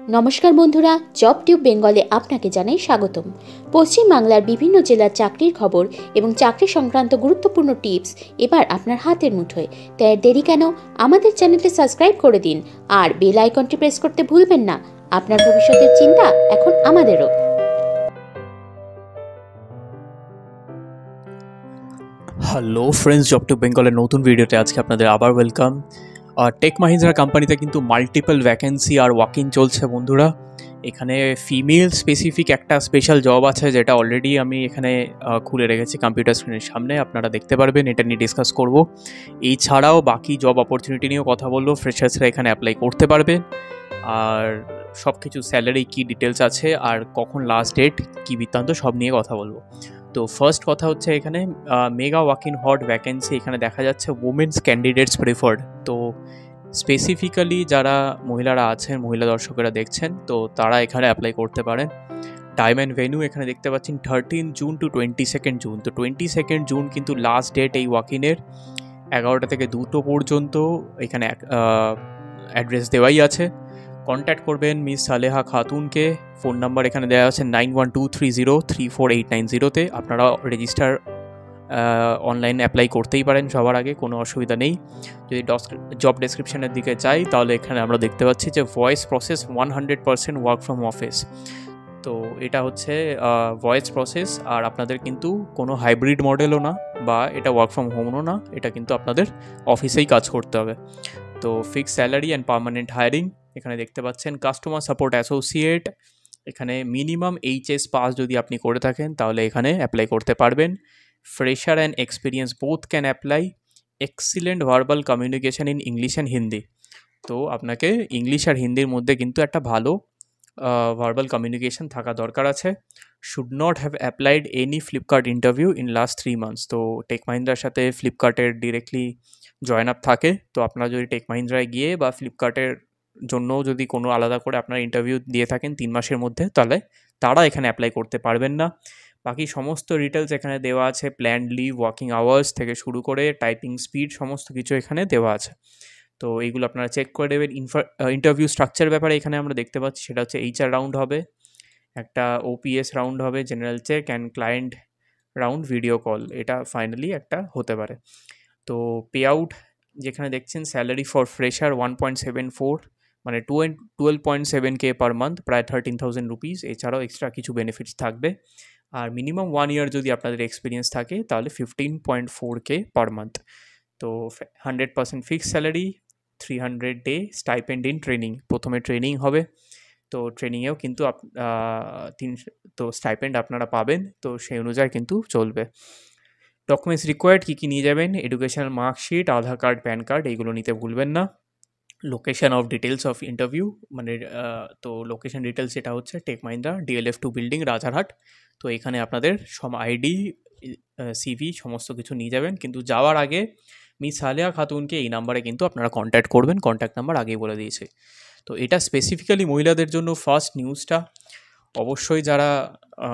নমস্কার বন্ধুরা, job tube বেঙ্গলে আপনাকে জানাই স্বাগতম। পশ্চিম বাংলার বিভিন্ন জেলার চাকরির খবর এবং চাকরি সংক্রান্ত গুরুত্বপূর্ণ টিপস এবার আপনার হাতের মুঠোয়। তাই আর দেরি কেন, আমাদের চ্যানেলটি সাবস্ক্রাইব করে দিন আর বেল আইকনটি প্রেস করতে ভুলবেন না। আপনার ভবিষ্যতের চিন্তা এখন আমাদেরও। হ্যালো ফ্রেন্ডস, জব টু বেঙ্গলের নতুন ভিডিওতে আজকে আপনাদের আবার ওয়েলকাম। টেক মাহিন্দ্রা কোম্পানিতে কিন্তু মাল্টিপল ভ্যাকেন্সি আর ওয়াক ইন চলছে বন্ধুরা। এখানে ফিমেল স্পেসিফিক একটা স্পেশাল জব আছে, যেটা অলরেডি আমি এখানে খুলে রেখেছি কম্পিউটার স্ক্রিনের সামনে, আপনারা দেখতে পারবেন। এটা নিয়ে ডিসকাস করব। এছাড়াও বাকি জব অপরচুনিটি নিয়েও কথা বলবো। ফ্রেশার্সরা এখানে অ্যাপ্লাই করতে পারবে, আর সব কিছু স্যালারি কী ডিটেলস আছে আর কখন লাস্ট ডেট কী বৃত্তান্ত সব নিয়ে কথা বলবো। তো ফার্স্ট কথা হচ্ছে, এখানে mega walk in hot vacancy এখানে দেখা যাচ্ছে উমেন্স ক্যান্ডিডেটস প্রেফার্ড। তো স্পেসিফিক্যালি যারা মহিলারা আছেন, মহিলা দর্শকেরা দেখছেন, তো তারা এখানে অ্যাপ্লাই করতে পারেন। টাইম অ্যান্ড ভেন্যু এখানে দেখতে পাচ্ছেন 13 জুন টু 22 জুন। তো 22 জুন কিন্তু লাস্ট ডেট এই ওয়াক ইনের। 11টা থেকে 2টো পর্যন্ত এখানে অ্যাড্রেস দেওয়াই আছে। কন্ট্যাক্ট করবেন মিস সালেহা খাতুনকে। ফোন নাম্বার এখানে দেওয়া আছে 9123034890-তে। আপনারা রেজিস্টার অনলাইন অ্যাপ্লাই করতেই পারেন সবার আগে, কোনো অসুবিধা নেই। যদি জব ডেসক্রিপশনের দিকে যাই, তাহলে এখানে আমরা দেখতে পাচ্ছি যে voice process 100% work from office. তো এটা হচ্ছে ভয়েস প্রসেস, আর আপনাদের কিন্তু কোনো হাইব্রিড মডেলও না, বা এটা ওয়ার্ক ফ্রম হোমও না, এটা কিন্তু আপনাদের অফিসেই কাজ করতে হবে। তো fixed salary and permanent hiring এখানে দেখতে পাচ্ছেন। কাস্টমার সাপোর্ট অ্যাসোসিয়েট, এখানে মিনিমাম এইচএস পাস যদি আপনি করে থাকেন তাহলে এখানে অ্যাপ্লাই করতে পারবেন। Fresher and experience both can apply. Excellent verbal communication in English and Hindi. তো আপনাকে ইংলিশ আর হিন্দির মধ্যে কিন্তু একটা ভালো ভার্বাল কমিউনিকেশন থাকা দরকার আছে। Should not have applied any Flipkart interview in last 3 months. তো টেক মাহিন্দ্রার সাথে ফ্লিপকার্টের ডিরেক্টলি জয়েন আপ থাকে, তো আপনারা যদি টেক মাহিন্দ্রায় গিয়ে বা ফ্লিপকার্টের জন্য যদি কোনো আলাদা করে আপনার ইন্টারভিউ দিয়ে থাকেন 3 মাসের মধ্যে, তাহলে তারা এখানে অ্যাপ্লাই করতে পারবেন না। বাকি সমস্ত ডিটেলস এখানে দেওয়া আছে। প্ল্যান্ড লিভ, ওয়ার্কিং আওয়ার্স থেকে শুরু করে টাইপিং স্পিড, সমস্ত কিছু এখানে দেওয়া আছে। তো এইগুলো আপনারা চেক করে দেবেন। ইন্টারভিউ স্ট্রাকচার ব্যাপারে এখানে আমরা দেখতে পাচ্ছি, সেটা হচ্ছে HR রাউন্ড হবে, একটা OPS রাউন্ড হবে, general check and client round, video call, এটা ফাইনালি একটা হতে পারে। তো পে আউট যেখানে দেখছেন, স্যালারি ফর ফ্রেশার 1.74, মানে 12.7K পার মান্থ, প্রায় 13,000 রুপিস। এছাড়াও এক্সট্রা কিছু বেনিফিটস থাকবে। আর মিনিমাম 1 ইয়ার যদি আপনাদের এক্সপিরিয়েন্স থাকে তাহলে 15.4K পার মান্থ। তো 100% fixed salary, 300 day stipend in training. প্রথমে ট্রেনিং হবে, তো ট্রেনিংয়েও কিন্তু তো স্টাইপেন্ড আপনারা পাবেন, তো সেই অনুযায়ী কিন্তু চলবে। ডকুমেন্টস রিকোয়ার্ড কী কী নিয়ে যাবেন, এডুকেশনাল মার্কশিট, আধার কার্ড, প্যান কার্ড, এইগুলো নিতে ভুলবেন না। Location of details of interview, মানে তো লোকেশন ডিটেলস যেটা হচ্ছে take Mahindra DLF2 building, Rajarhat. তো এখানে আপনাদের সব আইডি, CV সমস্ত কিছু নিয়ে যাবেন, কিন্তু যাওয়ার আগে মিস সালেহা খাতুনকে এই নাম্বারে কিন্তু আপনারা কন্ট্যাক্ট করবেন। কন্ট্যাক্ট নাম্বার আগেই বলে দিয়েছে। তো এটা স্পেসিফিক্যালি মহিলাদের জন্য ফার্স্ট নিউজটা। অবশ্যই যারা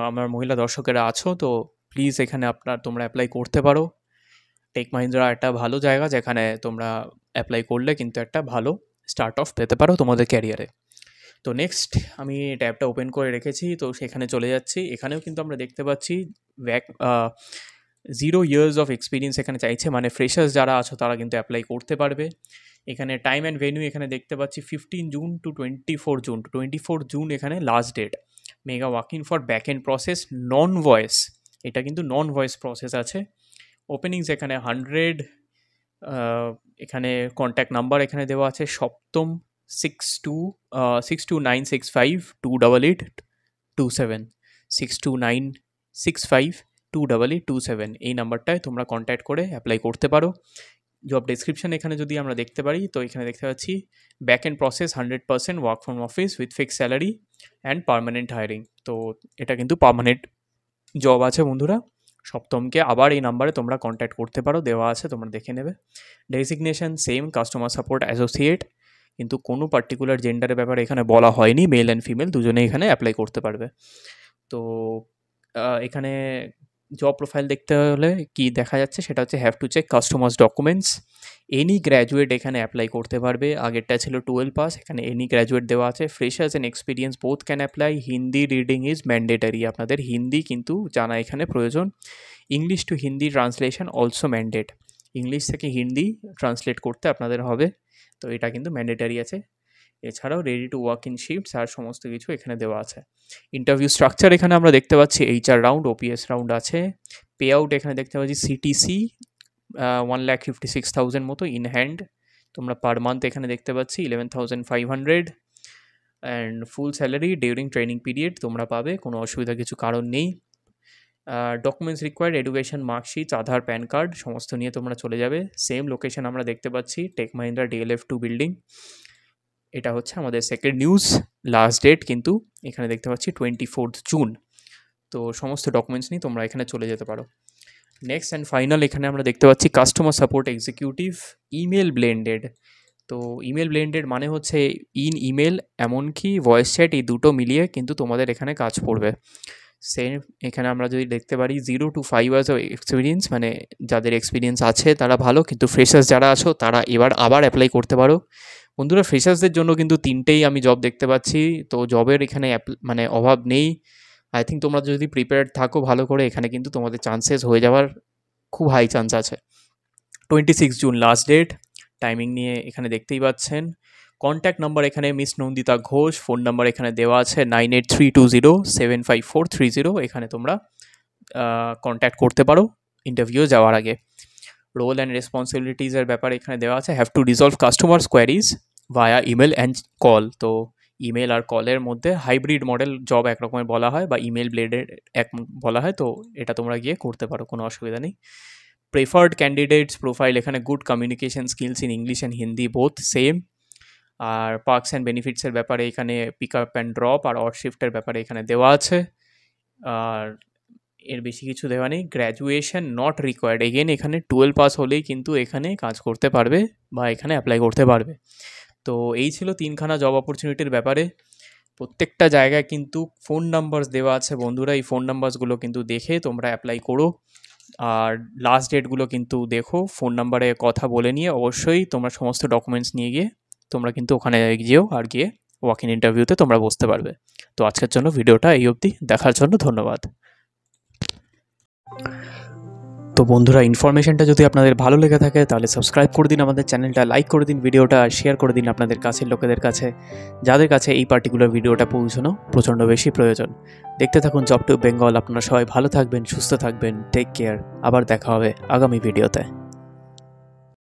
আমার মহিলা দর্শকেরা আছো, তো প্লিজ এখানে তোমরা অ্যাপ্লাই করতে পারো। টেক মাহিন্দ্রা একটা ভালো জায়গা, যেখানে তোমরা অ্যাপ্লাই করলে কিন্তু একটা ভালো স্টার্ট অফ পেতে পারো তোমাদের ক্যারিয়ারে। তো নেক্সট আমি ট্যাবটা ওপেন করে রেখেছি, তো সেখানে চলে যাচ্ছি। এখানেও কিন্তু আমরা দেখতে পাচ্ছি 0 ইয়ার্স অফ এক্সপিরিয়েন্স এখানে চাইছে, মানে ফ্রেশার্স যারা আছো তারা কিন্তু অ্যাপ্লাই করতে পারবে। এখানে টাইম অ্যান্ড ভেন্যু এখানে দেখতে পাচ্ছি 15 জুন টু 24 জুন। 24 জুন এখানে last date. Mega walk in for back end process, non voice, এটা কিন্তু নন ভয়েস প্রসেস আছে। ওপেনিংস এখানে 100। এখানে কন্ট্যাক্ট নাম্বার এখানে দেওয়া আছে 7 6296528827, 6296528827, এই নাম্বারটায় তোমরা কন্ট্যাক্ট করে অ্যাপ্লাই করতে পারো। জব ডেসক্রিপশন এখানে যদি আমরা দেখতে পারি, তো এখানে দেখতে পাচ্ছি back end process 100% work from office with fixed salary and permanent hiring. তো এটা কিন্তু পার্মানেন্ট জব আছে বন্ধুরা। সপ্তমকে আবার এই নাম্বারে তোমরা কন্ট্যাক্ট করতে পারো, দেওয়া আছে, তোমরা দেখে নেবে। Designation same, customer support associate, কিন্তু কোনো পার্টিকুলার জেন্ডারের ব্যাপারে এখানে বলা হয়নি। মেল অ্যান্ড ফিমেল দুজনেই এখানে অ্যাপ্লাই করতে পারবে। তো এখানে জব প্রোফাইল দেখতে হলে কি দেখা যাচ্ছে সেটা হচ্ছে have to check customers documents. Any graduate এখানে অ্যাপ্লাই করতে পারবে। আগেরটা ছিল 12 পাস, এখানে এনি গ্র্যাজুয়েট দেওয়া আছে। Freshers and experience both can apply. Hindi reading is mandatory, আপনাদের হিন্দি কিন্তু জানা এখানে প্রয়োজন। English to Hindi translation also mandate, English থেকে হিন্দি ট্রান্সলেট করতে আপনাদের হবে, তো এটা কিন্তু ম্যান্ডেটারি আছে। এছাড়াও ready to work in shifts আর সমস্ত কিছু এখানে দেওয়া আছে। ইন্টারভিউ স্ট্রাকচার এখানে আমরা দেখতে পাচ্ছি HR রাউন্ড, OPS রাউন্ড আছে। পে আউট এখানে দেখতে পাচ্ছি CTC 1,56,000 মতো ইন হ্যান্ড। তোমরা পার মান্থ এখানে দেখতে পাচ্ছি 11,500 and full salary during training period তোমরা পাবে, কোনো অসুবিধা কিছু কারণ নেই। ডকুমেন্টস রিকোয়ার্ড এডুকেশন, মার্কশিট, আধার, প্যান কার্ড সমস্ত নিয়ে তোমরা চলে যাবে। সেম লোকেশন আমরা দেখতে পাচ্ছি টেক মাহিন্দ্রা DLF 2 বিল্ডিং। এটা হচ্ছে আমাদের সেকেন্ড নিউজ। লাস্ট ডেট কিন্তু এখানে দেখতে পাচ্ছি 24 জুন। তো সমস্ত ডকুমেন্টস নিয়ে তোমরা এখানে চলে যেতে পারো। নেক্সট অ্যান্ড ফাইনাল এখানে আমরা দেখতে পাচ্ছি customer support executive, email blended. তো ইমেল ব্লেন্ডেড মানে হচ্ছে ইমেল এমনকি ভয়েস চ্যাট এই দুটো মিলিয়ে কিন্তু তোমাদের এখানে কাজ পড়বে। সেম এখানে আমরা যদি দেখতে পারি 0 to 5 ইয়ার্স অফ এক্সপিরিয়েন্স, মানে যাদের এক্সপিরিয়েন্স আছে তারা ভালো, কিন্তু ফ্রেশার্স যারা আছো তারা আবার অ্যাপ্লাই করতে পারো। বন্ধুরা, ফ্রেশার্সদের জন্য কিন্তু 3টেই আমি জব দেখতে পাচ্ছি, তো জবের এখানে মানে অভাব নেই। আই থিঙ্ক তোমরা যদি প্রিপেয়ার্ড থাকো ভালো করে, এখানে কিন্তু তোমাদের চান্সেস হয়ে যাওয়ার খুব হাই চান্স আছে। 26 জুন লাস্ট ডেট। টাইমিং নিয়ে এখানে দেখতেই পাচ্ছেন। কন্ট্যাক্ট নাম্বার এখানে miss Nandita Ghosh, phone number এখানে দেওয়া আছে 9832075430। এখানে তোমরা কন্ট্যাক্ট করতে পারো ইন্টারভিউ যাওয়ার আগে। রোল অ্যান্ড রেসপন্সিবিলিটিসের ব্যাপারে এখানে দেওয়া আছে have to resolve customers queries via email and call. তো ইমেল আর কলের মধ্যে হাইব্রিড মডেল জব একরকমের বলা হয়, বা ইমেল ব্লেডের এক বলা হয়, তো এটা তোমরা গিয়ে করতে পারো, কোনো অসুবিধা নেই। প্রেফার্ড ক্যান্ডিডেটস প্রোফাইল এখানে good communication skills in English and Hindi both same. আর পার্কস অ্যান্ড বেনিফিটসের ব্যাপারে এখানে পিক আপ অ্যান্ড ড্রপ আর অর শিফটের ব্যাপারে এখানে দেওয়া আছে। আর এর বেশি কিছু দেওয়া নেই। গ্র্যাজুয়েশন নট রিকোয়ার্ড, এগেন এখানে 12 পাস হলেই কিন্তু এখানে কাজ করতে পারবে বা এখানে অ্যাপ্লাই করতে পারবে। তো এই ছিল 3খানা জব অপরচুনিটির ব্যাপারে। প্রত্যেকটা জায়গায় কিন্তু ফোন নাম্বারস দেওয়া আছে বন্ধুরা, এই ফোন নাম্বারসগুলো কিন্তু দেখে তোমরা অ্যাপ্লাই করো। আর লাস্ট ডেটগুলো কিন্তু দেখো, ফোন নাম্বারে কথা বলে নিয়ে অবশ্যই তোমরা সমস্ত ডকুমেন্টস নিয়ে গিয়ে তোমরা কিন্তু ওখানে যেও, আর গিয়ে ওয়াক ইন ইন্টারভিউতে তোমরা বসতে পারবে। তো আজকের জন্য ভিডিওটা এই অবধি, দেখার জন্য ধন্যবাদ। তো বন্ধুরা, ইনফরমেশনটা যদি আপনাদের ভালো লেগে থাকে তাহলে সাবস্ক্রাইব করে দিন আমাদের চ্যানেলটা, লাইক করে দিন ভিডিওটা, আর শেয়ার করে দিন আপনাদের কাছের লোকেদের কাছে, যাদের কাছে এই পার্টিকুলার ভিডিওটা পৌঁছানো প্রচণ্ড বেশি প্রয়োজন। দেখতে থাকুন জব টিউব বেঙ্গল। আপনারা সবাই ভালো থাকবেন, সুস্থ থাকবেন, টেক কেয়ার। আবার দেখা হবে আগামী ভিডিওতে।